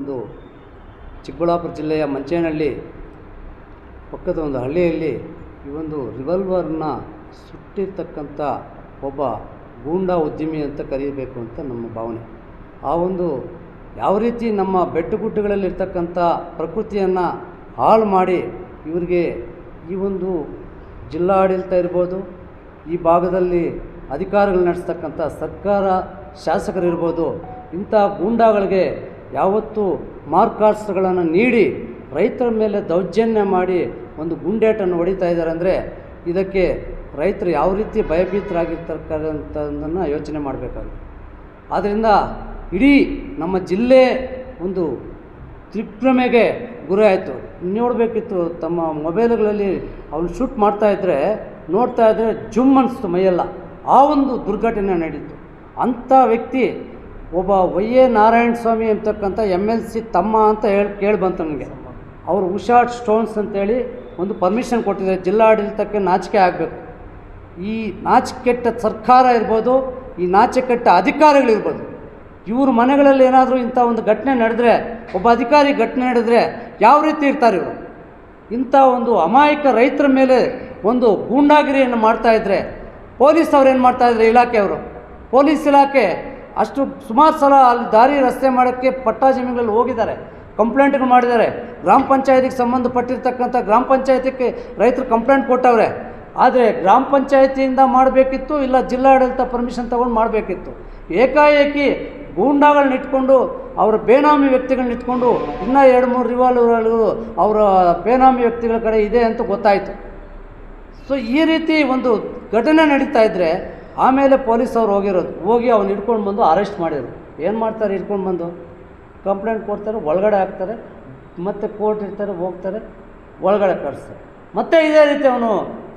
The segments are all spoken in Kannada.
ಒಂದು ಚಿಕ್ಕಬಳ್ಳಾಪುರ ಜಿಲ್ಲೆಯ ಮಂಚೇನಹಳ್ಳಿ ಪಕ್ಕದ ಒಂದು ಹಳ್ಳಿಯಲ್ಲಿ ಈ ಒಂದು ರಿವಾಲ್ವರ್ನ ಸುಟ್ಟಿರ್ತಕ್ಕಂಥ ಒಬ್ಬ ಗೂಂಡಾ ಉದ್ಯಮಿ ಅಂತ ಕರೀಬೇಕು ಅಂತ ನಮ್ಮ ಭಾವನೆ. ಆ ಒಂದು ಯಾವ ರೀತಿ ನಮ್ಮ ಬೆಟ್ಟಗುಡ್ಡಗಳಲ್ಲಿರ್ತಕ್ಕಂಥ ಪ್ರಕೃತಿಯನ್ನು ಹಾಳು ಮಾಡಿ ಇವರಿಗೆ ಈ ಒಂದು ಜಿಲ್ಲಾಡಳಿತ ಇರ್ಬೋದು, ಈ ಭಾಗದಲ್ಲಿ ಅಧಿಕಾರಿಗಳು ನಡೆಸ್ತಕ್ಕಂಥ ಸರ್ಕಾರ ಶಾಸಕರಿರ್ಬೋದು, ಇಂಥ ಗೂಂಡಾಗಳಿಗೆ ಯಾವತ್ತೂ ಮಾರ್ಕಾಸ್ಟ್ಗಳನ್ನು ನೀಡಿ ರೈತರ ಮೇಲೆ ದೌರ್ಜನ್ಯ ಮಾಡಿ ಒಂದು ಗುಂಡೇಟನ್ನು ಹೊಡಿತಾ ಇದ್ದಾರೆ. ಅಂದರೆ ಇದಕ್ಕೆ ರೈತರು ಯಾವ ರೀತಿ ಭಯಭೀತರಾಗಿರ್ತಕ್ಕಂಥದ್ದನ್ನು ಯೋಚನೆ ಮಾಡಬೇಕಾಗುತ್ತೆ. ಆದ್ದರಿಂದ ಇಡೀ ನಮ್ಮ ಜಿಲ್ಲೆ ಒಂದು ದಿಗ್ಭ್ರಮೆಗೆ ಗುರಿ ಆಯಿತು. ನೋಡಬೇಕಿತ್ತು, ತಮ್ಮ ಮೊಬೈಲ್ಗಳಲ್ಲಿ ಅವನು ಶೂಟ್ ಮಾಡ್ತಾಯಿದ್ರೆ ನೋಡ್ತಾ ಇದ್ದರೆ ಜುಮ್ ಅನಿಸ್ತು ಮೈಯೆಲ್ಲ. ಆ ಒಂದು ದುರ್ಘಟನೆ ನಡೀತು. ಅಂಥ ವ್ಯಕ್ತಿ ಒಬ್ಬ ವೈ.ಎ. ನಾರಾಯಣಸ್ವಾಮಿ ಅಂತಕ್ಕಂಥ MLC ತಮ್ಮ ಅಂತ ಕೇಳಿ ಬಂತು ನನಗೆ. ಅವರು ಉಷಾ ಸ್ಟೋನ್ಸ್ ಅಂತೇಳಿ ಒಂದು ಪರ್ಮಿಷನ್ ಕೊಟ್ಟಿದ್ದಾರೆ. ಜಿಲ್ಲಾಡಳಿತಕ್ಕೆ ನಾಚಿಕೆ ಆಗಬೇಕು. ಈ ನಾಚಿಕೆಟ್ಟ ಸರ್ಕಾರ ಇರ್ಬೋದು, ಈ ನಾಚಿಕೆಟ್ಟ ಅಧಿಕಾರಿಗಳಿರ್ಬೋದು, ಇವ್ರ ಮನೆಗಳಲ್ಲಿ ಏನಾದರೂ ಇಂಥ ಒಂದು ಘಟನೆ ನಡೆದರೆ, ಒಬ್ಬ ಅಧಿಕಾರಿ ಘಟನೆ ನಡೆದರೆ ಯಾವ ರೀತಿ ಇರ್ತಾರೆ ಇವರು? ಇಂಥ ಒಂದು ಅಮಾಯಕ ರೈತರ ಮೇಲೆ ಒಂದು ಗೂಂಡಾಗಿರಿಯನ್ನು ಮಾಡ್ತಾಯಿದ್ರೆ ಪೊಲೀಸ್ ಅವ್ರು ಏನು ಮಾಡ್ತಾಯಿದ್ರೆ, ಇಲಾಖೆಯವರು, ಪೊಲೀಸ್ ಇಲಾಖೆ ಅಷ್ಟು ಸುಮಾರು ಸಲ ಅಲ್ಲಿ ದಾರಿ ರಸ್ತೆ ಮಾಡೋಕ್ಕೆ ಪಟ್ಟಾ ಜಮೀನುಗಳಲ್ಲಿ ಹೋಗಿದ್ದಾರೆ, ಕಂಪ್ಲೇಂಟ್ಗಳು ಮಾಡಿದ್ದಾರೆ. ಗ್ರಾಮ ಪಂಚಾಯತಿಗೆ ಸಂಬಂಧಪಟ್ಟಿರ್ತಕ್ಕಂಥ ಗ್ರಾಮ ಪಂಚಾಯತಿಗೆ ರೈತರು ಕಂಪ್ಲೇಂಟ್ ಕೊಟ್ಟವ್ರೆ. ಆದರೆ ಗ್ರಾಮ ಪಂಚಾಯತಿಯಿಂದ ಮಾಡಬೇಕಿತ್ತು, ಇಲ್ಲ ಜಿಲ್ಲಾಡಳಿತ ಪರ್ಮಿಷನ್ ತೊಗೊಂಡು ಮಾಡಬೇಕಿತ್ತು. ಏಕಾಏಕಿ ಗೂಂಡಾಗಳನ್ನ ಇಟ್ಕೊಂಡು, ಅವರ ಬೇನಾಮಿ ವ್ಯಕ್ತಿಗಳನ್ನ ಇಟ್ಕೊಂಡು ಇನ್ನೂ 2-3 ರಿವಾಲ್ವರ್ಗಳು ಅವರ ಬೇನಾಮಿ ವ್ಯಕ್ತಿಗಳ ಕಡೆ ಇದೆ ಅಂತ ಗೊತ್ತಾಯಿತು. ಸೊ ಈ ರೀತಿ ಒಂದು ಘಟನೆ ನಡೀತಾ ಇದ್ದರೆ ಆಮೇಲೆ ಪೊಲೀಸ್ ಅವ್ರು ಹೋಗಿ ಅವ್ನು ಹಿಡ್ಕೊಂಡು ಬಂದು ಅರೆಸ್ಟ್ ಮಾಡಿದರು. ಏನು ಮಾಡ್ತಾರೆ? ಹಿಡ್ಕೊಂಡು ಬಂದು ಕಂಪ್ಲೇಂಟ್ ಕೊಡ್ತಾರೆ, ಒಳಗಡೆ ಹಾಕ್ತಾರೆ, ಮತ್ತು ಕೋರ್ಟ್ ಇರ್ತಾರೆ, ಹೋಗ್ತಾರೆ, ಒಳಗಡೆ ಕಳಿಸ್ತಾರೆ. ಮತ್ತೆ ಇದೇ ರೀತಿ ಅವನು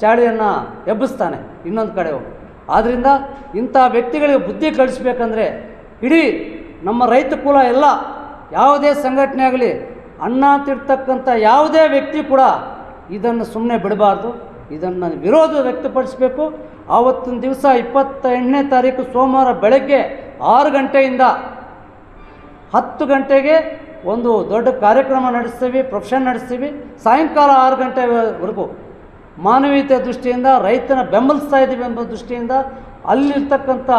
ಚಾಳಿಯನ್ನು ಎಬ್ಬಿಸ್ತಾನೆ ಇನ್ನೊಂದು ಕಡೆ ಹೋಗಿ. ಆದ್ದರಿಂದ ಇಂಥ ವ್ಯಕ್ತಿಗಳಿಗೆ ಬುದ್ಧಿ ಕಲಿಸ್ಬೇಕಂದ್ರೆ ಇಡೀ ನಮ್ಮ ರೈತ ಕುಲ ಎಲ್ಲ, ಯಾವುದೇ ಸಂಘಟನೆ ಆಗಲಿ, ಅನ್ನ ತಿರ್ತಕ್ಕಂಥ ಯಾವುದೇ ವ್ಯಕ್ತಿ ಕೂಡ ಇದನ್ನು ಸುಮ್ಮನೆ ಬಿಡಬಾರ್ದು. ಇದನ್ನು ವಿರೋಧ ವ್ಯಕ್ತಪಡಿಸಬೇಕು. ಆವತ್ತಿನ ದಿವಸ 28ನೇ ತಾರೀಕು ಸೋಮವಾರ ಬೆಳಗ್ಗೆ 6 ಗಂಟೆಯಿಂದ 10 ಗಂಟೆಗೆ ಒಂದು ದೊಡ್ಡ ಕಾರ್ಯಕ್ರಮ ನಡೆಸ್ತೀವಿ, ಪ್ರೊಫೆಷನ್ ನಡೆಸ್ತೀವಿ. ಸಾಯಂಕಾಲ 6 ಗಂಟೆವರೆಗೂ ಮಾನವೀಯತೆ ದೃಷ್ಟಿಯಿಂದ ರೈತನ ಬೆಂಬಲಿಸ್ತಾ ಇದ್ದೀವಿ ಎಂಬ ದೃಷ್ಟಿಯಿಂದ ಅಲ್ಲಿರ್ತಕ್ಕಂಥ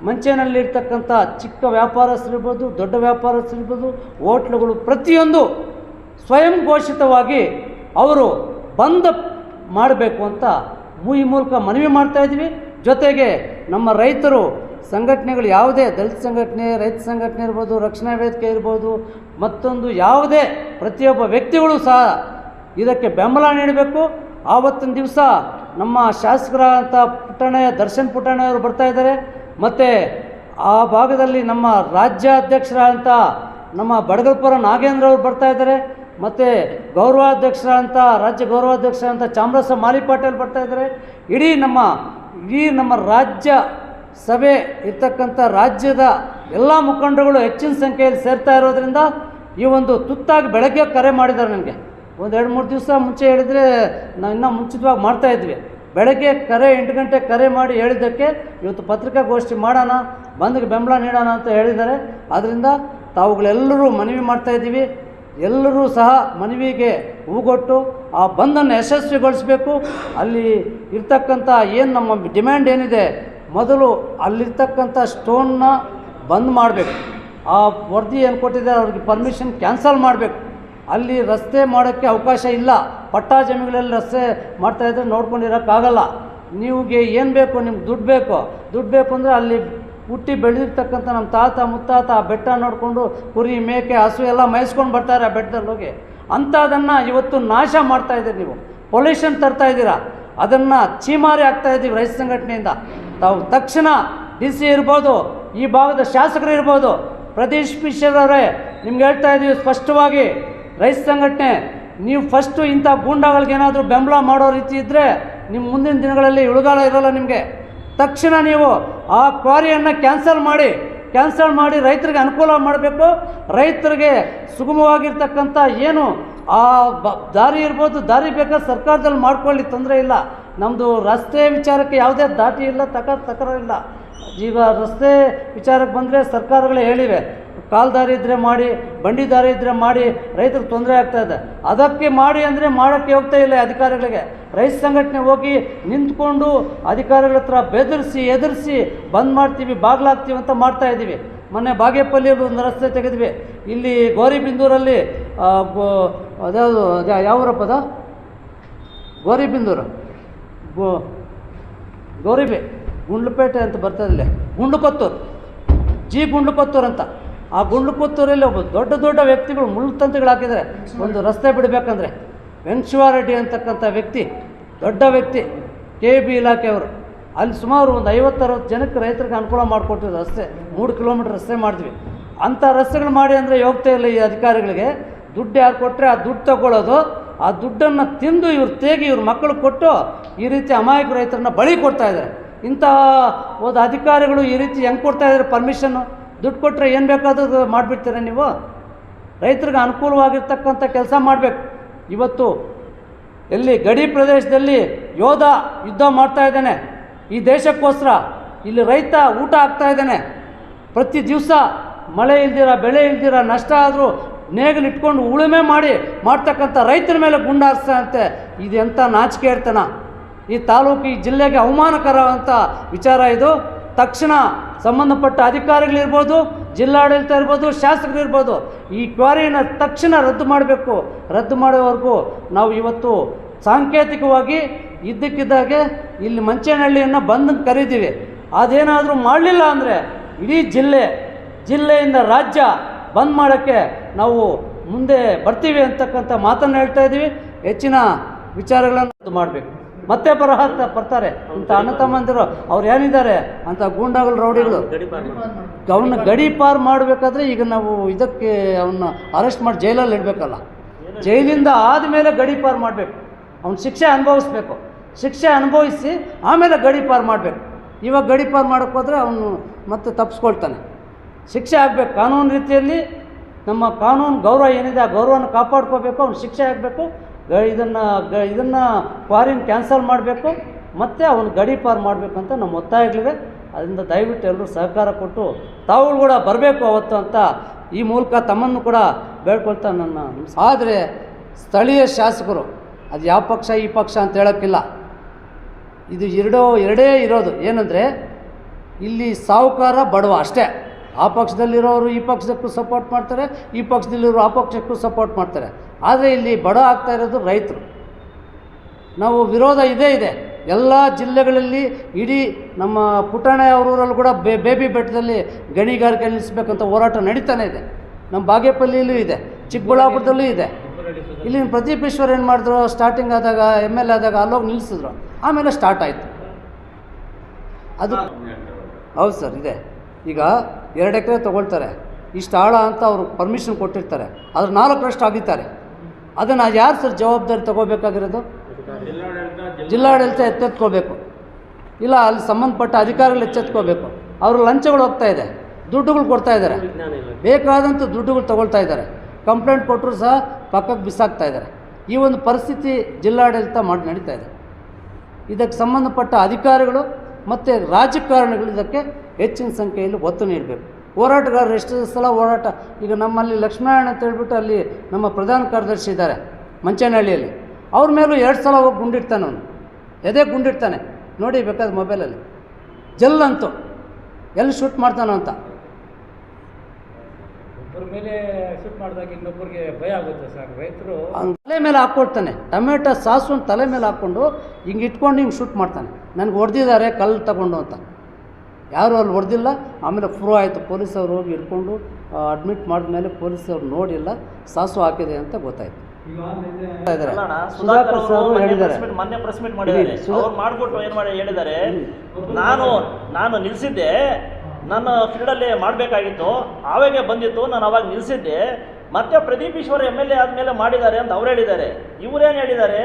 ಮಂಚೇನಹಳ್ಳಿರ್ತಕ್ಕಂಥ ಚಿಕ್ಕ ವ್ಯಾಪಾರಸ್ಥರಿರ್ಬೋದು, ದೊಡ್ಡ ವ್ಯಾಪಾರಸ್ಥರಿರ್ಬೋದು, ಹೋಟ್ಲುಗಳು, ಪ್ರತಿಯೊಂದು ಸ್ವಯಂ ಘೋಷಿತವಾಗಿ ಅವರು ಬಂದ್ ಮಾಡಬೇಕು ಅಂತ ಈ ಮೂಲಕ ಮನವಿ ಮಾಡ್ತಾಯಿದ್ವಿ. ಜೊತೆಗೆ ನಮ್ಮ ರೈತರು ಸಂಘಟನೆಗಳು, ಯಾವುದೇ ದಲಿತ ಸಂಘಟನೆ, ರೈತ ಸಂಘಟನೆ ಇರ್ಬೋದು, ರಕ್ಷಣಾ ವೇದಿಕೆ ಇರ್ಬೋದು, ಮತ್ತೊಂದು ಯಾವುದೇ ಪ್ರತಿಯೊಬ್ಬ ವ್ಯಕ್ತಿಗಳು ಸಹ ಇದಕ್ಕೆ ಬೆಂಬಲ ನೀಡಬೇಕು. ಆವತ್ತಿನ ದಿವಸ ನಮ್ಮ ಶಾಸಕರಾದಂಥ ದರ್ಶನ್ ಪುಟ್ಟಣ್ಣವರು ಬರ್ತಾಯಿದ್ದಾರೆ. ಮತ್ತು ಆ ಭಾಗದಲ್ಲಿ ನಮ್ಮ ರಾಜ್ಯಾಧ್ಯಕ್ಷರಾದಂಥ ನಮ್ಮ ಬಡಗಲ್ಪುರ ನಾಗೇಂದ್ರ ಅವರು ಬರ್ತಾಯಿದ್ದಾರೆ. ಮತ್ತು ರಾಜ್ಯ ಗೌರವಾಧ್ಯಕ್ಷರಾದಂಥ ಚಾಮರಾಜ ಮಾಲಿ ಪಾಟೀಲ್ ಬರ್ತಾಯಿದ್ದಾರೆ. ಇಡೀ ನಮ್ಮ ರಾಜ್ಯ ಸಭೆ ಇರ್ತಕ್ಕಂಥ ರಾಜ್ಯದ ಎಲ್ಲ ಮುಖಂಡರುಗಳು ಹೆಚ್ಚಿನ ಸಂಖ್ಯೆಯಲ್ಲಿ ಸೇರ್ತಾ ಇರೋದ್ರಿಂದ ಈ ಒಂದು ತುತ್ತಾಗಿ ಬೆಳಗ್ಗೆ ಕರೆ ಮಾಡಿದ್ದಾರೆ ನನಗೆ. ಒಂದು 2-3 ದಿವಸ ಮುಂಚೆ ಹೇಳಿದರೆ ನಾವು ಇನ್ನೂ ಮುಂಚಿತವಾಗಿ ಮಾಡ್ತಾಯಿದ್ವಿ. ಬೆಳಗ್ಗೆ 8 ಗಂಟೆಗೆ ಕರೆ ಮಾಡಿ ಹೇಳಿದ್ದಕ್ಕೆ ಇವತ್ತು ಪತ್ರಿಕಾಗೋಷ್ಠಿ ಮಾಡೋಣ, ಬಂದ್ಗೆ ಬೆಂಬಲ ನೀಡೋಣ ಅಂತ ಹೇಳಿದ್ದಾರೆ. ಆದ್ದರಿಂದ ತಾವುಗಳೆಲ್ಲರೂ ಮನವಿ ಮಾಡ್ತಾಯಿದ್ದೀವಿ. ಎಲ್ಲರೂ ಸಹ ಮನವಿಗೆ ಹೂಗೊಟ್ಟು ಆ ಬಂದನ್ನು ಯಶಸ್ವಿಗೊಳಿಸಬೇಕು. ಅಲ್ಲಿ ಇರ್ತಕ್ಕಂಥ ಏನು ನಮ್ಮ ಡಿಮ್ಯಾಂಡ್ ಏನಿದೆ, ಮೊದಲು ಅಲ್ಲಿರ್ತಕ್ಕಂಥ ಸ್ಟೋನ್ನ ಬಂದ್ ಮಾಡಬೇಕು. ಆ ವರದಿ ಏನು ಕೊಟ್ಟಿದ್ದಾರೆ ಅವ್ರಿಗೆ ಪರ್ಮಿಷನ್ ಕ್ಯಾನ್ಸಲ್ ಮಾಡಬೇಕು. ಅಲ್ಲಿ ರಸ್ತೆ ಮಾಡೋಕ್ಕೆ ಅವಕಾಶ ಇಲ್ಲ. ಪಟ್ಟಾ ಜಮೀನುಗಳಲ್ಲಿ ರಸ್ತೆ ಮಾಡ್ತಾಯಿದ್ರೆ ನೋಡ್ಕೊಂಡಿರೋಕ್ಕಾಗಲ್ಲ. ನೀವುಗೆ ಏನು ಬೇಕು, ನಿಮ್ಗೆ ದುಡ್ಡು ಬೇಕು ಅಂದರೆ ಅಲ್ಲಿ ಹುಟ್ಟಿ ಬೆಳೆದಿರ್ತಕ್ಕಂಥ ನಮ್ಮ ತಾತ ಮುತ್ತಾತ ಆ ಬೆಟ್ಟ ನೋಡಿಕೊಂಡು ಕುರಿ ಮೇಕೆ ಹಸು ಎಲ್ಲ ಮೇಯಿಸ್ಕೊಂಡು ಬರ್ತಾರೆ ಆ ಬೆಟ್ಟದಲ್ಲಿ ಹೋಗಿ. ಅಂಥದನ್ನು ಇವತ್ತು ನಾಶ ಮಾಡ್ತಾಯಿದ್ದೀರಿ. ನೀವು ಪೊಲ್ಯೂಷನ್ ತರ್ತಾಯಿದ್ದೀರಾ. ಅದನ್ನು ಚೀಮಾರಿ ಆಗ್ತಾಯಿದ್ದೀವಿ ರೈತ ಸಂಘಟನೆಯಿಂದ. ತಾವು ತಕ್ಷಣ DC ಇರ್ಬೋದು, ಈ ಭಾಗದ ಶಾಸಕರು ಇರ್ಬೋದು, ಪ್ರದೇಶ್ ಮಿಶ್ರರವರೇ, ನಿಮ್ಗೆ ಹೇಳ್ತಾ ಇದ್ದೀವಿ ಸ್ಪಷ್ಟವಾಗಿ, ರೈತ ಸಂಘಟನೆ ನೀವು ಫಸ್ಟು ಇಂಥ ಗೂಂಡಾಗಳಿಗೇನಾದರೂ ಬೆಂಬಲ ಮಾಡೋ ರೀತಿ ಇದ್ದರೆ ನಿಮ್ಮ ಮುಂದಿನ ದಿನಗಳಲ್ಲಿ ಉಳುಗಾಲ ಇರೋಲ್ಲ ನಿಮಗೆ. ತಕ್ಷಣ ನೀವು ಆ ಕ್ವಾರಿಯನ್ನು ಕ್ಯಾನ್ಸಲ್ ಮಾಡಿ ರೈತರಿಗೆ ಅನುಕೂಲ ಮಾಡಬೇಕು. ರೈತರಿಗೆ ಸುಗಮವಾಗಿರ್ತಕ್ಕಂಥ ಏನು ಆ ದಾರಿ ಇರ್ಬೋದು, ದಾರಿ ಬೇಕಾದ್ರೆ ಸರ್ಕಾರದಲ್ಲಿ ಮಾಡ್ಕೊಳ್ಳಿ, ತೊಂದರೆ ಇಲ್ಲ. ನಮ್ಮದು ರಸ್ತೆ ವಿಚಾರಕ್ಕೆ ಯಾವುದೇ ದಾಟಿ ಇಲ್ಲ, ತಕರಾರಿಲ್ಲ. ಈಗ ರಸ್ತೆ ವಿಚಾರಕ್ಕೆ ಬಂದರೆ ಸರ್ಕಾರಗಳೇ ಹೇಳಿವೆ, ಕಾಲ್ದಾರಿ ಇದ್ದರೆ ಮಾಡಿ, ಬಂಡಿ ದಾರಿ ಇದ್ದರೆ ಮಾಡಿ, ರೈತರಿಗೆ ತೊಂದರೆ ಆಗ್ತಾಯಿದೆ. ಅದಕ್ಕೆ ಮಾಡಿ ಅಂದರೆ ಮಾಡೋಕ್ಕೆ ಹೋಗ್ತಾ ಇಲ್ಲ ಅಧಿಕಾರಿಗಳಿಗೆ. ರೈತ ಸಂಘಟನೆ ಹೋಗಿ ನಿಂತ್ಕೊಂಡು ಅಧಿಕಾರಿಗಳ ಹತ್ರ ಬೆದರಿಸಿ ಎದುರಿಸಿ ಬಂದ್ ಮಾಡ್ತೀವಿ, ಬಾಗ್ಲಾಗ್ತೀವಿ ಅಂತ ಮಾಡ್ತಾಯಿದ್ದೀವಿ. ಮೊನ್ನೆ ಬಾಗೇಪಲ್ಲಿಯಲ್ಲಿ ಒಂದು ರಸ್ತೆ ತೆಗೆದ್ವಿ. ಇಲ್ಲಿ ಗೌರಿಬಿಂದೂರಲ್ಲಿ ಅದ್ಯಾವುದು ಯಾವೂರಪ್ಪ ಅದು, ಗೌರಿಬಿಂದೂರು ಗುಂಡ್ಲುಪೇಟೆ ಅಂತ ಬರ್ತದಿಲ್ಲ, ಗುಂಡ್ಲುಕೊತ್ತೂರು, ಗುಂಡ್ಲುಕೊತ್ತೂರು ಅಂತ. ಆ ಗುಂಡ್ಲುಕೊತ್ತೂರಲ್ಲಿ ಒಬ್ಬ ದೊಡ್ಡ ವ್ಯಕ್ತಿಗಳು ಮುಳ್ಳುತಂತಿಗಳು ಹಾಕಿದ್ದಾರೆ ಒಂದು ರಸ್ತೆ ಬಿಡಬೇಕಂದ್ರೆ. ವೆಂಕಟೇಶ್ವರರೆಡ್ಡಿ ಅಂತಕ್ಕಂಥ ವ್ಯಕ್ತಿ, ದೊಡ್ಡ ವ್ಯಕ್ತಿ, KB ಇಲಾಖೆಯವರು. ಅಲ್ಲಿ ಸುಮಾರು ಒಂದು 50-60 ಜನಕ್ಕೆ ರೈತರಿಗೆ ಅನುಕೂಲ ಮಾಡಿಕೊಟ್ಟಿದ್ರು. ರಸ್ತೆ 3 ಕಿಲೋಮೀಟ್ರ್ ರಸ್ತೆ ಮಾಡಿದ್ವಿ. ಅಂಥ ರಸ್ತೆಗಳು ಮಾಡಿ ಅಂದರೆ ಹೋಗ್ತಾ ಇಲ್ಲ ಈ ಅಧಿಕಾರಿಗಳಿಗೆ. ದುಡ್ಡು ಯಾರು ಕೊಟ್ಟರೆ ಆ ದುಡ್ಡು ತಗೊಳ್ಳೋದು, ಆ ದುಡ್ಡನ್ನು ತಿಂದು ಇವ್ರು ತೇಗಿ ಇವ್ರ ಮಕ್ಕಳು ಕೊಟ್ಟು ಈ ರೀತಿ ಅಮಾಯಕ ರೈತರನ್ನ ಬಳಿ ಕೊಡ್ತಾಯಿದ್ದಾರೆ. ಇಂಥ ಒಂದು ಅಧಿಕಾರಿಗಳು ಈ ರೀತಿ ಹೆಂಗೆ ಕೊಡ್ತಾಯಿದ್ದಾರೆ ಪರ್ಮಿಷನ್ನು? ದುಡ್ಡು ಕೊಟ್ಟರೆ ಏನು ಬೇಕಾದರೂ ಮಾಡಿಬಿಡ್ತೀರ ನೀವು? ರೈತರಿಗೆ ಅನುಕೂಲವಾಗಿರ್ತಕ್ಕಂಥ ಕೆಲಸ ಮಾಡಬೇಕು. ಇವತ್ತು ಎಲ್ಲಿ ಗಡಿ ಪ್ರದೇಶದಲ್ಲಿ ಯೋಧ ಯುದ್ಧ ಮಾಡ್ತಾ ಇದ್ದಾನೆ ಈ ದೇಶಕ್ಕೋಸ್ಕರ. ಇಲ್ಲಿ ರೈತ ಊಟ ಆಗ್ತಾ ಇದ್ದಾನೆ. ಪ್ರತಿ ದಿವಸ ಮಳೆ ಇಲ್ದಿರ, ಬೆಳೆ ಇಲ್ದಿರ, ನಷ್ಟ ಆದರೂ ನೇಗಿಲಿಟ್ಕೊಂಡು ಉಳುಮೆ ಮಾಡ್ತಕ್ಕಂಥ ರೈತರ ಮೇಲೆ ಗುಂಡಾರಿಸ್ತಾನಂತೆ. ಇದು ಎಂಥ ನಾಚಿಕೆ ಇರ್ತಾನ? ಈ ತಾಲೂಕು, ಈ ಜಿಲ್ಲೆಗೆ ಅವಮಾನಕರ ಅಂತ ವಿಚಾರ ಇದು. ತಕ್ಷಣ ಸಂಬಂಧಪಟ್ಟ ಅಧಿಕಾರಿಗಳಿರ್ಬೋದು, ಜಿಲ್ಲಾಡಳಿತ ಇರ್ಬೋದು, ಶಾಸಕರಿರ್ಬೋದು, ಈ ಕ್ವಾರಿನ ತಕ್ಷಣ ರದ್ದು ಮಾಡಬೇಕು. ರದ್ದು ಮಾಡೋವರೆಗೂ ನಾವು ಇವತ್ತು ಸಾಂಕೇತಿಕವಾಗಿ ಇದ್ದಕ್ಕಿದ್ದಾಗೆ ಇಲ್ಲಿ ಮಂಚೇನಹಳ್ಳಿಯನ್ನು ಬಂದ್ ಕರೀತೀವಿ. ಅದೇನಾದರೂ ಮಾಡಲಿಲ್ಲ ಅಂದರೆ ಇಡೀ ಜಿಲ್ಲೆಯಿಂದ ರಾಜ್ಯ ಬಂದ್ ಮಾಡೋಕ್ಕೆ ನಾವು ಮುಂದೆ ಬರ್ತೀವಿ ಅಂತಕ್ಕಂಥ ಮಾತನ್ನು ಹೇಳ್ತಾ ಇದ್ದೀವಿ. ಹೆಚ್ಚಿನ ವಿಚಾರಗಳನ್ನು ರದ್ದು ಮಾಡಬೇಕು. ಮತ್ತೆ ಬರ್ತಾರೆ ಇಂಥ ಅಣ್ಣ ತಮ್ಮಂದಿರು, ಅವ್ರು ಏನಿದ್ದಾರೆ ಅಂತ ಗೂಂಡಾಗಳು, ರೌಡಿಗಳು. ಅವನ್ನ ಗಡಿ ಪಾರು ಮಾಡಬೇಕಾದ್ರೆ ಈಗ ನಾವು ಇದಕ್ಕೆ ಅವನ್ನ ಅರೆಸ್ಟ್ ಮಾಡಿ ಜೈಲಲ್ಲಿ ಇಡಬೇಕಲ್ಲ. ಜೈಲಿಂದ ಆದಮೇಲೆ ಗಡಿ ಪಾರು ಮಾಡಬೇಕು. ಅವ್ನು ಶಿಕ್ಷೆ ಅನುಭವಿಸ್ಬೇಕು. ಶಿಕ್ಷೆ ಅನುಭವಿಸಿ ಆಮೇಲೆ ಗಡಿ ಪಾರು ಮಾಡಬೇಕು. ಇವಾಗ ಗಡಿ ಪಾರು ಮಾಡೋಕ್ಕೆ ಹೋದರೆ ಅವನು ಮತ್ತೆ ತಪ್ಪಿಸ್ಕೊಳ್ತಾನೆ. ಶಿಕ್ಷೆ ಆಗಬೇಕು ಕಾನೂನು ರೀತಿಯಲ್ಲಿ. ನಮ್ಮ ಕಾನೂನು ಗೌರವ ಏನಿದೆ ಆ ಗೌರವನ ಕಾಪಾಡ್ಕೋಬೇಕು. ಅವ್ನು ಶಿಕ್ಷೆ ಆಗಬೇಕು. ಇದನ್ನು ಕ್ವಾರಿನ ಕ್ಯಾನ್ಸಲ್ ಮಾಡಬೇಕು, ಮತ್ತು ಅವನು ಗಡಿ ಪಾರು ಮಾಡಬೇಕು ಅಂತ ನಮ್ಮ ಒತ್ತಾಯಗಳಿವೆ. ಅದರಿಂದ ದಯವಿಟ್ಟು ಎಲ್ಲರೂ ಸಹಕಾರ ಕೊಟ್ಟು ತಾವುಗಳು ಕೂಡ ಬರಬೇಕು ಅವತ್ತು ಅಂತ ಈ ಮೂಲಕ ತಮ್ಮನ್ನು ಕೂಡ ಬೇಡ್ಕೊಳ್ತಾ ನನ್ನ. ಆದರೆ ಸ್ಥಳೀಯ ಶಾಸಕರು ಅದು ಯಾವ ಪಕ್ಷ ಈ ಪಕ್ಷ ಅಂತ ಹೇಳೋಕ್ಕಿಲ್ಲ. ಇದು ಎರಡೇ ಇರೋದು. ಏನಂದರೆ ಇಲ್ಲಿ ಸಾಹುಕಾರ ಬಡವ ಅಷ್ಟೇ. ಆ ಪಕ್ಷದಲ್ಲಿರೋರು ಈ ಪಕ್ಷಕ್ಕೂ ಸಪೋರ್ಟ್ ಮಾಡ್ತಾರೆ, ಈ ಪಕ್ಷದಲ್ಲಿರೋರು ಆ ಪಕ್ಷಕ್ಕೂ ಸಪೋರ್ಟ್ ಮಾಡ್ತಾರೆ. ಆದರೆ ಇಲ್ಲಿ ಬಡ ಆಗ್ತಾ ಇರೋದು ರೈತರು. ನಾವು ವಿರೋಧ ಇದೆ ಎಲ್ಲ ಜಿಲ್ಲೆಗಳಲ್ಲಿ. ಇಡೀ ನಮ್ಮ ಪುಟಾಣೆ ಅವರೂರಲ್ಲಿ ಕೂಡ ಬೇಬಿ ಬೆಟ್ಟದಲ್ಲಿ ಗಣಿಗಾರಿಕೆ ನಿಲ್ಲಿಸ್ಬೇಕಂತ ಹೋರಾಟ ನಡೀತಾನೆ ಇದೆ. ನಮ್ಮ ಬಾಗೇಪಲ್ಲಿಯಲ್ಲೂ ಇದೆ, ಚಿಕ್ಕಬಳ್ಳಾಪುರದಲ್ಲೂ ಇದೆ. ಇಲ್ಲಿನ ಪ್ರದೀಪ್ ಈಶ್ವರ್ ಏನು ಮಾಡಿದ್ರು, ಸ್ಟಾರ್ಟಿಂಗ್ ಆದಾಗ ML ಆದಾಗ ಅಲ್ಲೋಗಿ ನಿಲ್ಲಿಸಿದ್ರು, ಆಮೇಲೆ ಸ್ಟಾರ್ಟ್ ಆಯಿತು ಅದು. ಹೌದು ಸರ್, ಇದೆ. ಈಗ 2 ಎಕರೆ ತೊಗೊಳ್ತಾರೆ, ಇಷ್ಟು ಆಳ ಅಂತ ಅವರು ಪರ್ಮಿಷನ್ ಕೊಟ್ಟಿರ್ತಾರೆ, ಅದ್ರ 4ರಷ್ಟು ಆಗಿದ್ದಾರೆ. ಅದನ್ನು ಯಾರು ಸರ್ ಜವಾಬ್ದಾರಿ ತೊಗೋಬೇಕಾಗಿರೋದು? ಜಿಲ್ಲಾಡಳಿತ ಎತ್ತೆತ್ಕೋಬೇಕು, ಇಲ್ಲ ಅಲ್ಲಿ ಸಂಬಂಧಪಟ್ಟ ಅಧಿಕಾರಿಗಳು ಎಚ್ಚೆತ್ಕೋಬೇಕು. ಅವರು ಲಂಚಗಳು ಹೋಗ್ತಾ ಇದೆ, ದುಡ್ಡುಗಳು ಕೊಡ್ತಾ ಇದ್ದಾರೆ, ಬೇಕಾದಂಥ ದುಡ್ಡುಗಳು ತೊಗೊಳ್ತಾ ಇದ್ದಾರೆ. ಕಂಪ್ಲೇಂಟ್ ಕೊಟ್ಟರು ಸಹ ಪಕ್ಕಕ್ಕೆ ಬಿಸಾಕ್ತಾ ಇದ್ದಾರೆ. ಈ ಒಂದು ಪರಿಸ್ಥಿತಿ ಜಿಲ್ಲಾಡಳಿತ ನಡೀತಾ ಇದೆ. ಇದಕ್ಕೆ ಸಂಬಂಧಪಟ್ಟ ಅಧಿಕಾರಿಗಳು ಮತ್ತು ರಾಜಕಾರಣಿಗಳು ಇದಕ್ಕೆ ಹೆಚ್ಚಿನ ಸಂಖ್ಯೆಯಲ್ಲಿ ಒತ್ತು ನೀಡಬೇಕು. ಹೋರಾಟಗಾರರು ಎಷ್ಟು ಸಲ ಹೋರಾಟ. ಈಗ ನಮ್ಮಲ್ಲಿ ಲಕ್ಷ್ಮೀನಾರಾಯಣ ಅಂತ ಹೇಳ್ಬಿಟ್ಟು ಅಲ್ಲಿ ನಮ್ಮ ಪ್ರಧಾನ ಕಾರ್ಯದರ್ಶಿ ಇದ್ದಾರೆ ಮಂಚೇನಹಳ್ಳಿಯಲ್ಲಿ. ಅವ್ರ ಮೇಲೂ 2 ಸಲ ಹೋಗಿ ಗುಂಡಿಡ್ತಾನೆ, ಅವನು ಎದೆ ಗುಂಡಿಡ್ತಾನೆ ನೋಡಿ, ಬೇಕಾದ್ರೆ ಮೊಬೈಲಲ್ಲಿ ಜಲ್ಲಂತೂ ಎಲ್ಲಿ ಶೂಟ್ ಮಾಡ್ತಾನೋ ಅಂತ. ಒಬ್ಬರ ಮೇಲೆ ಶೂಟ್ ಮಾಡಿದಾಗ ಇನ್ನೊಬ್ಬರಿಗೆ ಭಯ ಆಗುತ್ತೆ ಸರ್. ರೈತರು ತಲೆ ಮೇಲೆ ಹಾಕ್ಕೊಡ್ತಾನೆ, ಟೊಮೆಟೊ ಸಾಸನ್ನು ತಲೆ ಮೇಲೆ ಹಾಕ್ಕೊಂಡು ಹಿಂಗೆ ಇಟ್ಕೊಂಡು ಹಿಂಗೆ ಶೂಟ್ ಮಾಡ್ತಾನೆ. ನನಗೆ ಹೊಡೆದಿದ್ದಾರೆ ಕಲ್ಲು ತಗೊಂಡು ಅಂತ. ಯಾರೂ ಅಲ್ಲಿ ಹೊಡೆದಿಲ್ಲ. ಆಮೇಲೆ ಪ್ರೂವ್ ಆಯಿತು, ಪೊಲೀಸವ್ರು ಹೋಗಿ ಹಿಡ್ಕೊಂಡು ಅಡ್ಮಿಟ್ ಮಾಡಿದ್ಮೇಲೆ ಪೊಲೀಸವ್ರು ನೋಡಿಲ್ಲ, ಸಾಸು ಹಾಕಿದೆ ಅಂತ ಗೊತ್ತಾಯ್ತು. ಸುಧಾಕರ್ ಸರ್ ಹೇಳಿದ್ದಾರೆ, ಮೊನ್ನೆ ಪ್ರೆಸ್ ಮೀಟ್ ಮಾಡಿದ್ದಾರೆ. ಅವ್ರು ಮಾಡಿಬಿಟ್ಟು ಏನು ಮಾಡಿ ಹೇಳಿದ್ದಾರೆ, ನಾನು ನಿಲ್ಲಿಸಿದ್ದೆ, ನನ್ನ ಫೀಲ್ಡಲ್ಲಿ ಮಾಡಬೇಕಾಗಿತ್ತು, ಆವಾಗೆ ಬಂದಿತ್ತು, ನಾನು ಅವಾಗ ನಿಲ್ಲಿಸಿದ್ದೆ. ಮತ್ತೆ ಪ್ರದೀಪ್ ಈಶ್ವರ್ MLA ಆದಮೇಲೆ ಮಾಡಿದ್ದಾರೆ ಅಂತ ಅವ್ರು ಹೇಳಿದ್ದಾರೆ. ಇವರೇನು ಹೇಳಿದ್ದಾರೆ,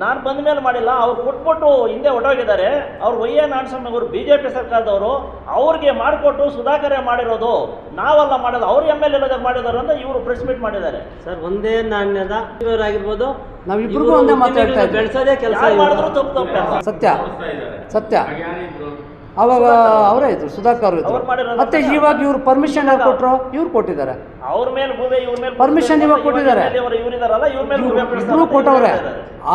ನಾನು ಬಂದ ಮೇಲೆ ಮಾಡಿಲ್ಲ, ಅವ್ರು ಕೊಟ್ಬಿಟ್ಟು ಹಿಂದೆ ಹೊಟ್ಟೋಗಿದ್ದಾರೆ. ಅವ್ರು ವೈಎ ನಾರಾಯಣಸ್ವಾಮಿ ಅವರು BJP ಸರ್ಕಾರದವರು, ಅವ್ರಿಗೆ ಮಾಡಿಕೊಟ್ಟು ಸುಧಾಕರೇ ಮಾಡಿರೋದು, ನಾವೆಲ್ಲ ಮಾಡೋದು, ಅವ್ರು MLA ಮಾಡಿದ್ದಾರೆ ಅಂತ ಇವರು ಪ್ರೆಸ್ ಮೀಟ್ ಮಾಡಿದ್ದಾರೆ. ಸರ್, ಒಂದೇ ನಾಣ್ಯದ ಆಗಿರ್ಬೋದು, ನಾವಿಬ್ರಿಗೂ ಒಂದೇ ಮಾತಾಡ್ತಾ ಇದ್ದೀವಿ. ಬೆಳೆಸೋದೇ ಕೆಲಸ ಮಾಡಿದ್ರು ತಪ್ಪು ಸತ್ಯ. ಅವಾಗ ಅವರೇ ಇದ್ರು, ಸುಧಾಕರ್ ಇದ್ರು. ಅವ್ರು ಮಾಡಿರೋದು ಮತ್ತೆ ಇವಾಗ ಇವ್ರು ಪರ್ಮಿಷನ್ ಯಾರು ಕೊಟ್ಟರು? ಇವ್ರು ಕೊಟ್ಟಿದ್ದಾರೆ. ಅವ್ರ ಮೇಲೆ ಭೂಮಿ, ಇವ್ರ ಮೇಲೆ ಪರ್ಮಿಷನ್ ಇವಾಗ ಕೊಟ್ಟಿದ್ದಾರೆ. ಇವರಿದಾರಲ್ಲ, ಇವ್ರ ಮೇಲೆ ಭೂಮಿ ಇಬ್ರು ಕೊಟ್ಟವ್ರೆ.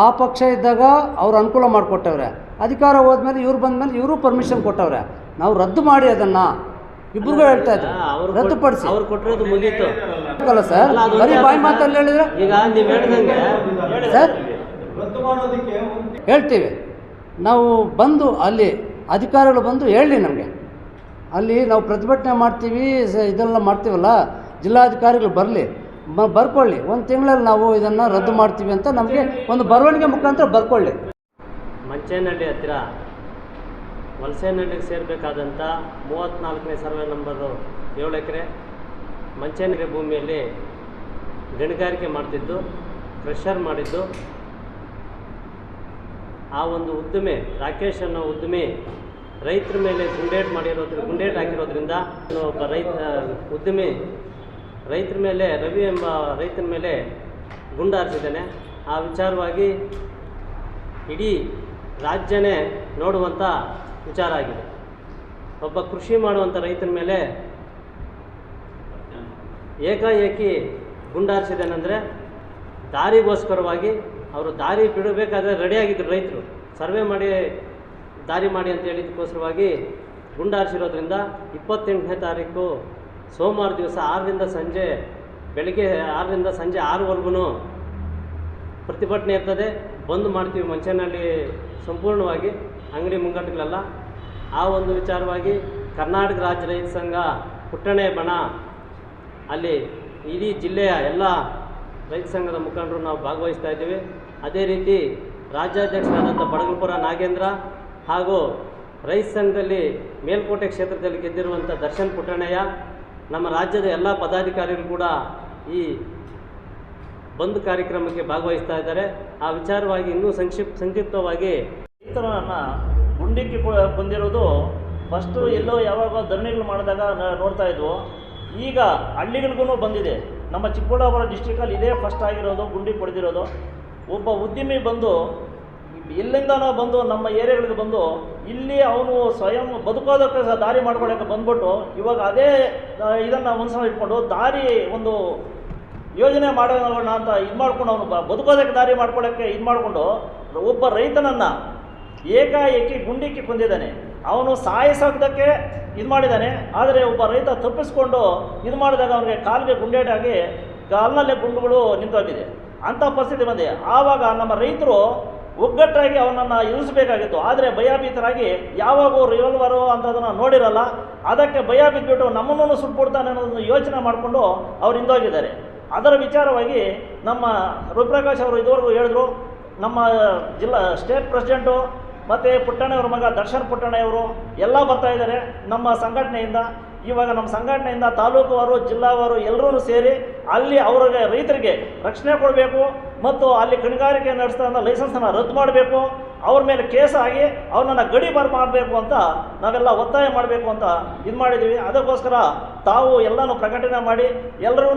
ಆ ಪಕ್ಷ ಇದ್ದಾಗ ಅವ್ರು ಅನುಕೂಲ ಮಾಡಿಕೊಟ್ಟವ್ರೆ, ಅಧಿಕಾರ ಹೋದ್ಮೇಲೆ ಇವ್ರು ಬಂದ್ಮೇಲೆ ಇವರು ಪರ್ಮಿಷನ್ ಕೊಟ್ಟವ್ರೆ. ನಾವು ರದ್ದು ಮಾಡಿ ಅದನ್ನ ಇಬ್ರಿಗೂ ಹೇಳ್ತಾ ಇದ್ರು, ರದ್ದುಪಡಿಸಿ. ಅವ್ರು ಕೊಟ್ಟಿರೋದು ಮುಗೀತು ಅಲ್ಲ ಸರ್, ಬರೀ ಬಾಯಿ ಮಾತಲ್ಲಿ ಹೇಳಿದ್ರೆ ಈಗ ನೀವು ಹೇಳ್ದಂಗೆ ಸರ್ ಹೇಳ್ತೀವಿ ನಾವು. ಬಂದು ಅಲ್ಲಿ ಅಧಿಕಾರಿಗಳು ಬಂದು ಹೇಳಿ ನಮಗೆ, ಅಲ್ಲಿ ನಾವು ಪ್ರತಿಭಟನೆ ಮಾಡ್ತೀವಿ, ಇದೆಲ್ಲ ಮಾಡ್ತೀವಲ್ಲ, ಜಿಲ್ಲಾಧಿಕಾರಿಗಳು ಬರಲಿ, ಬರ್ಕೊಳ್ಳಿ, ಒಂದು ತಿಂಗಳಲ್ಲಿ ನಾವು ಇದನ್ನು ರದ್ದು ಮಾಡ್ತೀವಿ ಅಂತ ನಮಗೆ ಒಂದು ಬರವಣಿಗೆ ಮುಖಾಂತರ ಬರ್ಕೊಳ್ಳಿ. ಮಂಚೇನಹಳ್ಳಿ ಹತ್ತಿರ ವಲಸೇನಹಳ್ಳಿಗೆ ಸೇರಬೇಕಾದಂಥ 34ನೇ ಸರ್ವೆ ನಂಬರು 7 ಎಕರೆ ಮಂಚೇನಹಳ್ಳಿ ಭೂಮಿಯಲ್ಲಿ ಗಣಿಗಾರಿಕೆ ಮಾಡ್ತಿದ್ದು, ಕ್ರಷರ್ ಮಾಡಿದ್ದು. ಆ ಒಂದು ಉದ್ದಿಮೆ, ರಾಕೇಶ್ ಅನ್ನೋ ಉದ್ದಿಮೆ ರೈತರ ಮೇಲೆ ಗುಂಡೇಟ್ ಹಾಕಿರೋದ್ರಿಂದ ಒಬ್ಬ ಉದ್ದಿಮೆ ರೈತರ ಮೇಲೆ, ರವಿ ಎಂಬ ರೈತನ ಮೇಲೆ ಗುಂಡು ಹಾರಿಸಿದ್ದಾನೆ. ಆ ವಿಚಾರವಾಗಿ ಇಡೀ ರಾಜ್ಯನೇ ನೋಡುವಂಥ ವಿಚಾರ ಆಗಿದೆ. ಒಬ್ಬ ಕೃಷಿ ಮಾಡುವಂಥ ರೈತನ ಮೇಲೆ ಏಕಾಏಕಿ ಗುಂಡಾರಿಸಿದ್ದೇನೆಂದರೆ, ದಾರಿಗೋಸ್ಕರವಾಗಿ ಅವರು ದಾರಿ ಬಿಡಬೇಕಾದ್ರೆ ರೆಡಿಯಾಗಿದ್ದರು ರೈತರು, ಸರ್ವೆ ಮಾಡಿ ದಾರಿ ಮಾಡಿ ಅಂತ ಹೇಳಿದ್ದಕ್ಕೋಸ್ಕರವಾಗಿ ಗುಂಡಾರಿಸಿರೋದ್ರಿಂದ 28ನೇ ತಾರೀಕು ಸೋಮವಾರ ದಿವಸ 6ರಿಂದ ಸಂಜೆ, ಬೆಳಗ್ಗೆ 6ರಿಂದ ಸಂಜೆ 6ವರೆಗೂ ಪ್ರತಿಭಟನೆ ಇರ್ತದೆ. ಬಂದ್ ಮಾಡ್ತೀವಿ ಮಂಚೇನಹಳ್ಳಿ ಸಂಪೂರ್ಣವಾಗಿ, ಅಂಗಡಿ ಮುಂಗಟ್ಟುಗಳೆಲ್ಲ. ಆ ಒಂದು ವಿಚಾರವಾಗಿ ಕರ್ನಾಟಕ ರಾಜ್ಯ ರೈತ ಸಂಘ ಪುಟ್ಟಣೆ ಬಣ ಅಲ್ಲಿ ಇಡೀ ಜಿಲ್ಲೆಯ ಎಲ್ಲ ರೈತ ಸಂಘದ ಮುಖಂಡರು ನಾವು ಭಾಗವಹಿಸ್ತಾ ಇದ್ದೀವಿ. ಅದೇ ರೀತಿ ರಾಜ್ಯಾಧ್ಯಕ್ಷರಾದಂಥ ಬಡಗಲಪುರ ನಾಗೇಂದ್ರ ಹಾಗೂ ರೈತ ಸಂಘದಲ್ಲಿ ಮೇಲ್ಕೋಟೆ ಕ್ಷೇತ್ರದಲ್ಲಿ ಗೆದ್ದಿರುವಂಥ ದರ್ಶನ್ ಪುಟ್ಟಣಯ್ಯ, ನಮ್ಮ ರಾಜ್ಯದ ಎಲ್ಲ ಪದಾಧಿಕಾರಿಗಳು ಕೂಡ ಈ ಬಂದ್ ಕಾರ್ಯಕ್ರಮಕ್ಕೆ ಭಾಗವಹಿಸ್ತಾ ಇದ್ದಾರೆ. ಆ ವಿಚಾರವಾಗಿ ಇನ್ನೂ ಸಂಕ್ಷಿಪ್ತವಾಗಿ ರೈತರನ್ನು ಗುಂಡಿಕ್ಕಿ ಬಂದಿರೋದು ಫಸ್ಟು ಎಲ್ಲೋ ಯಾವಾಗ ಧರಣಿಗಳು ಮಾಡಿದಾಗ ನೋಡ್ತಾ ಇದ್ವು. ಈಗ ಹಳ್ಳಿಗಳಿಗೂ ಬಂದಿದೆ. ನಮ್ಮ ಚಿಕ್ಕಬಳ್ಳಾಪುರ ಡಿಸ್ಟ್ರಿಕ್ಟಲ್ಲಿ ಇದೇ ಫಸ್ಟ್ ಆಗಿರೋದು ಗುಂಡಿ ಕೊಡ್ದಿರೋದು. ಒಬ್ಬ ಉದ್ಯಮಿ ಬಂದು ಎಲ್ಲಿಂದನೋ ಬಂದು ನಮ್ಮ ಏರಿಯಾಗಳಿಗೆ ಬಂದು ಇಲ್ಲಿ ಅವನು ಸ್ವಯಂ ಬದುಕೋದಕ್ಕೆ ದಾರಿ ಮಾಡ್ಕೊಳ್ಳೋಕ್ಕೆ ಬಂದ್ಬಿಟ್ಟು ಇವಾಗ ಅದೇ ಇದನ್ನು ಮನಸ್ಸಲ್ಲಿ ಇಟ್ಕೊಂಡು ದಾರಿ ಒಂದು ಯೋಜನೆ ಮಾಡೋಣ ಅಂತ ಇದು ಮಾಡ್ಕೊಂಡು ಅವನು ಬದುಕೋದಕ್ಕೆ ದಾರಿ ಮಾಡ್ಕೊಳ್ಳೋಕ್ಕೆ ಇದು ಮಾಡಿಕೊಂಡು ಒಬ್ಬ ರೈತನನ್ನು ಏಕಾಏಕಿ ಗುಂಡಿಕ್ಕಿ ಕೊಂದಿದ್ದಾನೆ. ಅವನು ಸಾಯಿಸೋದಕ್ಕೆ ಇದು ಮಾಡಿದ್ದಾನೆ. ಆದರೆ ಒಬ್ಬ ರೈತ ತಪ್ಪಿಸ್ಕೊಂಡು ಇದು ಮಾಡಿದಾಗ ಅವನಿಗೆ ಕಾಲಿಗೆ ಗುಂಡೇಟಾಗಿ ಕಾಲಿನಲ್ಲೇ ಗುಂಡುಗಳು ನಿಂತೋಗಿದೆ. ಅಂಥ ಪರಿಸ್ಥಿತಿ ಬಂದಿದೆ. ಆವಾಗ ನಮ್ಮ ರೈತರು ಒಗ್ಗಟ್ಟಾಗಿ ಅವನನ್ನು ಇಳಿಸಬೇಕಾಗಿತ್ತು. ಆದರೆ ಭಯಭೀತರಾಗಿ ಯಾವಾಗೂ ರಿವಾಲ್ವರು ಅಂಥದನ್ನು ನೋಡಿರಲ್ಲ, ಅದಕ್ಕೆ ಭಯ ಬಿದ್ದುಬಿಟ್ಟು ನಮ್ಮನ್ನು ಸುಟ್ಬಿಡ್ತಾನೆ ಅನ್ನೋದನ್ನು ಯೋಚನೆ ಮಾಡಿಕೊಂಡು ಅವ್ರು ಹಿಂದೋಗಿದ್ದಾರೆ. ಅದರ ವಿಚಾರವಾಗಿ ನಮ್ಮ ರೂಪಪ್ರಕಾಶ್ ಅವರು ಇದುವರೆಗೂ ಹೇಳಿದ್ರು. ನಮ್ಮ ಸ್ಟೇಟ್ ಪ್ರೆಸಿಡೆಂಟು ಮತ್ತು ಪುಟ್ಟಣ್ಣವ್ರ ಮಗ ದರ್ಶನ್ ಪುಟ್ಟಣ್ಣವರು ಎಲ್ಲ ಬರ್ತಾಯಿದ್ದಾರೆ ನಮ್ಮ ಸಂಘಟನೆಯಿಂದ. ಇವಾಗ ನಮ್ಮ ಸಂಘಟನೆಯಿಂದ ತಾಲೂಕುವಾರು, ಜಿಲ್ಲಾವಾರು ಎಲ್ಲರೂ ಸೇರಿ ಅಲ್ಲಿ ಅವರಿಗೆ ರೈತರಿಗೆ ರಕ್ಷಣೆ ಕೊಡಬೇಕು ಮತ್ತು ಅಲ್ಲಿ ಗಣಿಗಾರಿಕೆ ನಡೆಸ್ತಾ ಲೈಸೆನ್ಸನ್ನು ರದ್ದು ಮಾಡಬೇಕು, ಅವ್ರ ಮೇಲೆ ಕೇಸ್ ಆಗಿ ಅವ್ರನ್ನ ಗಡಿ ಮಾಡಬೇಕು ಅಂತ ನಾವೆಲ್ಲ ಒತ್ತಾಯ ಮಾಡಬೇಕು ಅಂತ ಇದು ಮಾಡಿದ್ದೀವಿ. ಅದಕ್ಕೋಸ್ಕರ ತಾವು ಎಲ್ಲನೂ ಪ್ರಕಟಣೆ ಮಾಡಿ ಎಲ್ಲರೂ